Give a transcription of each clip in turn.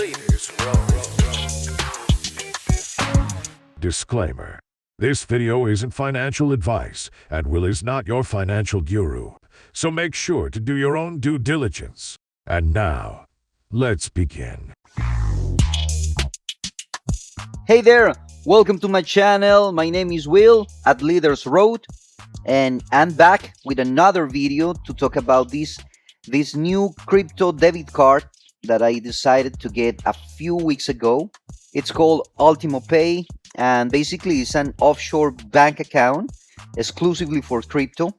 Leaders roll. Disclaimer. This video isn't financial advice, and Will is not your financial guru, so make sure to do your own due diligence. And now, let's begin. Hey there, welcome to my channel. My name is Will at Leaders Road, and I'm back with another video to talk about this new crypto debit card that I decided to get a few weeks ago. It's called Ultimo Pay, and basically it's an offshore bank account exclusively for crypto.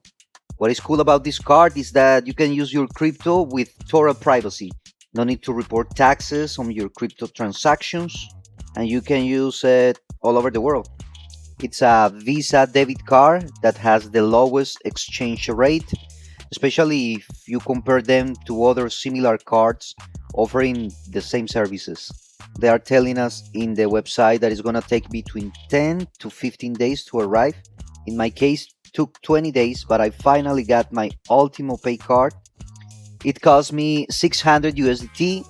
What is cool about this card is that you can use your crypto with total privacy. No need to report taxes on your crypto transactions, and you can use it all over the world. It's a Visa debit card that has the lowest exchange rate, especially if you compare them to other similar cards offering the same services. They are telling us in the website that it's going to take between 10 to 15 days to arrive. In my case, it took 20 days, but I finally got my Ultimo Pay card. It cost me 600 USDT,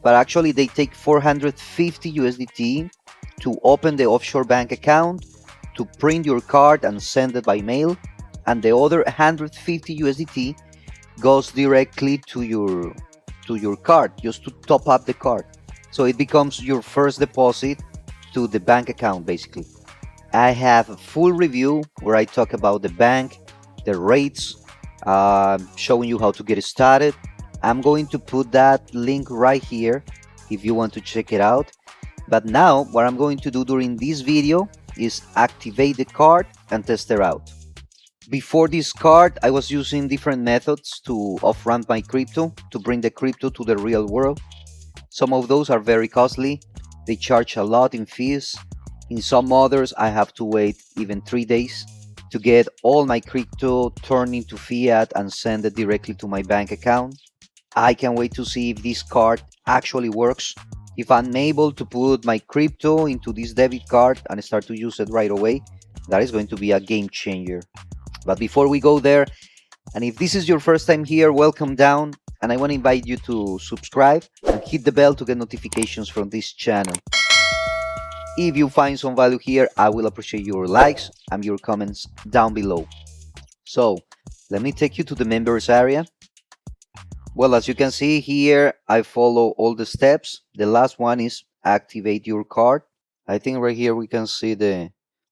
but actually they take 450 USDT to open the offshore bank account, to print your card and send it by mail, and the other 150 USDT goes directly to your card, just to top up the card. So it becomes your first deposit to the bank account, basically. I have a full review where I talk about the bank, the rates, showing you how to get started. I'm going to put that link right here if you want to check it out. But now what I'm going to do during this video is activate the card and test it out. Before this card, I was using different methods to off-ramp my crypto, to bring the crypto to the real world. Some of those are very costly. They charge a lot in fees. In some others, I have to wait even 3 days to get all my crypto turned into fiat and send it directly to my bank account. I can wait to see if this card actually works. If I'm able to put my crypto into this debit card and start to use it right away, that is going to be a game changer. But before we go there, and if this is your first time here, welcome down, and I want to invite you to subscribe and hit the bell to get notifications from this channel. If you find some value here, I will appreciate your likes and your comments down below. So let me take you to the members area. Well, as you can see here, I follow all the steps. The last one is activate your card. I think right here we can see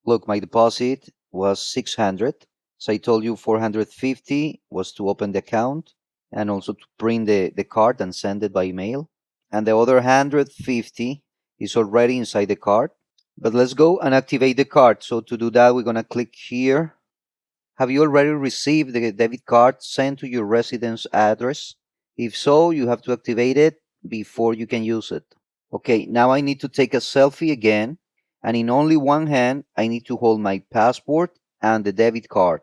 look, my deposit was 600. So I told you 450 was to open the account and also to print the card and send it by mail. And the other 150 is already inside the card. But let's go and activate the card. So to do that, we're going to click here. Have you already received the debit card sent to your residence address? If so, you have to activate it before you can use it. Okay, now I need to take a selfie again. And in only one hand, I need to hold my passport and the debit card.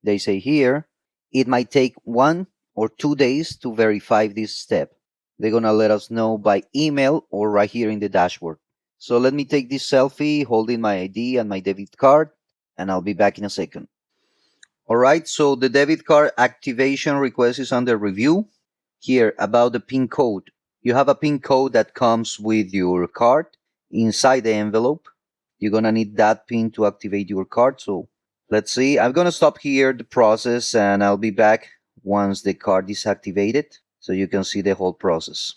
They say here, it might take 1 or 2 days to verify this step. They're going to let us know by email or right here in the dashboard. So let me take this selfie holding my ID and my debit card, and I'll be back in a second. All right, so the debit card activation request is under review. Here, about the PIN code. You have a PIN code that comes with your card inside the envelope. You're going to need that PIN to activate your card. So let's see. I'm going to stop here the process, and I'll be back once the card is activated so you can see the whole process.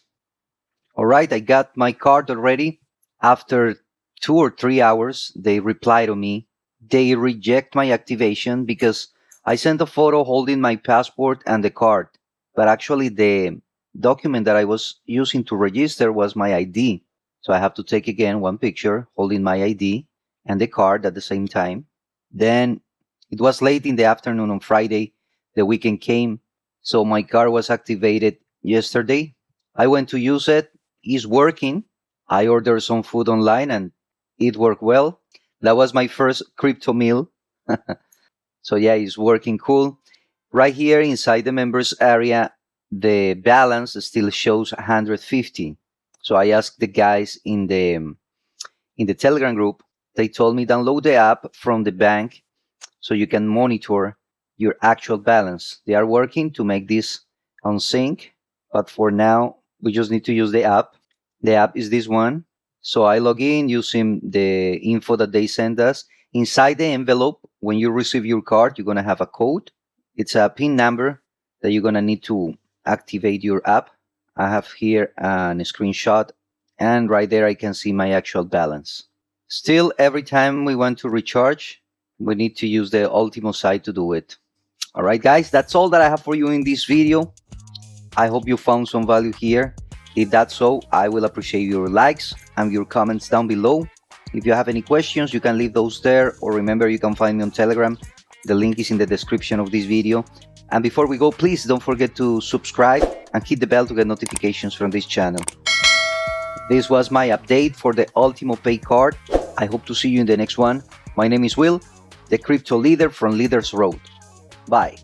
All right, I got my card already. After 2 or 3 hours, they reply to me. They reject my activation because I sent a photo holding my passport and the card. But actually, the document that I was using to register was my ID. So I have to take again one picture holding my ID and the card at the same time. Then it was late in the afternoon on Friday. The weekend came. So my card was activated yesterday. I went to use it. It's working. I ordered some food online and it worked well. That was my first crypto meal. So yeah, it's working cool. Right here inside the members area, the balance still shows 150. So I asked the guys in the Telegram group. They told me download the app from the bank so you can monitor your actual balance. They are working to make this on sync, but for now we just need to use the app. The app is this one. So I log in using the info that they send us. Inside the envelope, when you receive your card, you're going to have a code. It's a PIN number that you're going to need to activate your app. I have here a screenshot, and right there I can see my actual balance. Still, every time we want to recharge, we need to use the Ultimo site to do it. All right, guys, that's all that I have for you in this video. I hope you found some value here. If that's so, I will appreciate your likes and your comments down below. If you have any questions, you can leave those there, or remember, you can find me on Telegram. The link is in the description of this video. And before we go, please don't forget to subscribe and hit the bell to get notifications from this channel. This was my update for the Ultimo Pay card. I hope to see you in the next one. My name is Will, the crypto leader from Leaders Road. Bye.